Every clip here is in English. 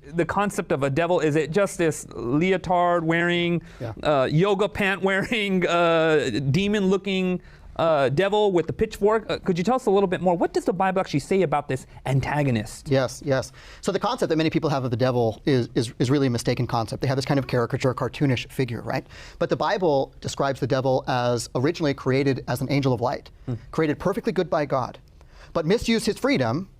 The concept of a devil, is it just this leotard wearing, yoga pant wearing, demon looking devil with the pitchfork? Could you tell us a little bit more? What does the Bible actually say about this antagonist? Yes, yes. So the concept that many people have of the devil is really a mistaken concept. They have this kind of caricature, cartoonish figure, right? But the Bible describes the devil as originally created as an angel of light, created perfectly good by God, but misused his freedom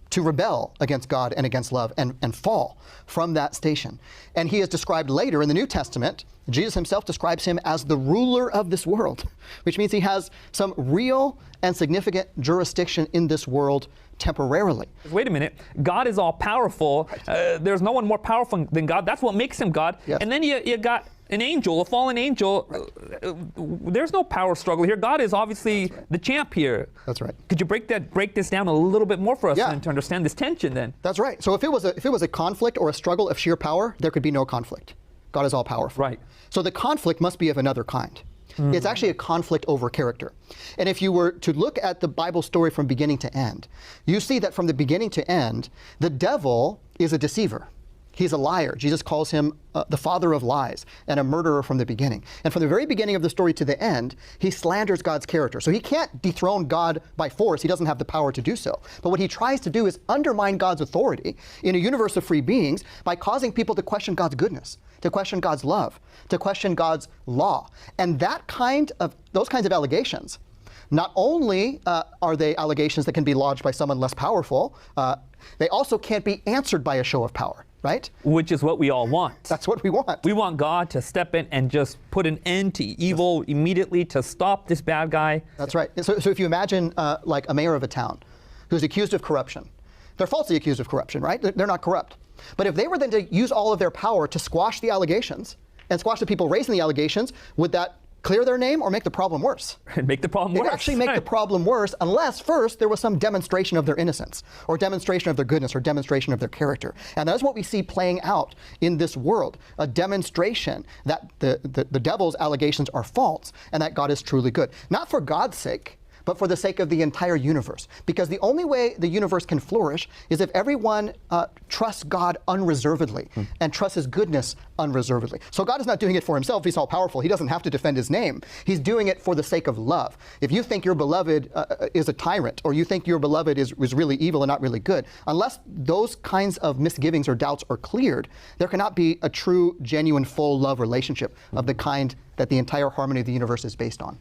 to rebel against God and against love and fall from that station. And he is described later in the New Testament. Jesus himself describes him as the ruler of this world, which means he has some real and significant jurisdiction in this world temporarily. Wait a minute. God is all powerful. Right. There's no one more powerful than God. That's what makes him God. Yes. And then you got an angel, a fallen angel. Right. There's no power struggle here. God is obviously the champ here. That's right. Could you break this down a little bit more for us and to understand this tension then? That's right. So if it was a conflict or a struggle of sheer power, there could be no conflict. God is all powerful. Right. So the conflict must be of another kind. It's actually a conflict over character. And if you were to look at the Bible story from beginning to end, you see that from the beginning to end, the devil is a deceiver. He's a liar. Jesus calls him the father of lies and a murderer from the beginning. And from the very beginning of the story to the end, he slanders God's character. So he can't dethrone God by force. He doesn't have the power to do so. But what he tries to do is undermine God's authority in a universe of free beings by causing people to question God's goodness, to question God's love, to question God's law. And those kinds of allegations, not only are they allegations that can be lodged by someone less powerful, they also can't be answered by a show of power. Right? Which is what we all want. That's what we want. We want God to step in and just put an end to evil immediately, to stop this bad guy. That's right. So if you imagine like a mayor of a town who's accused of corruption, they're falsely accused of corruption, right? They're not corrupt. But if they were then to use all of their power to squash the allegations and squash the people raising the allegations, would that clear their name or make the problem worse? Make the problem worse. It would actually make the problem worse unless first there was some demonstration of their innocence or demonstration of their goodness or demonstration of their character. And that's what we see playing out in this world, a demonstration that the devil's allegations are false and that God is truly good. Not for God's sake, but for the sake of the entire universe. Because the only way the universe can flourish is if everyone trusts God unreservedly and trusts his goodness unreservedly. So God is not doing it for himself. He's all powerful. He doesn't have to defend his name. He's doing it for the sake of love. If you think your beloved is a tyrant, or you think your beloved is really evil and not really good, unless those kinds of misgivings or doubts are cleared, there cannot be a true, genuine, full love relationship of the kind that the entire harmony of the universe is based on.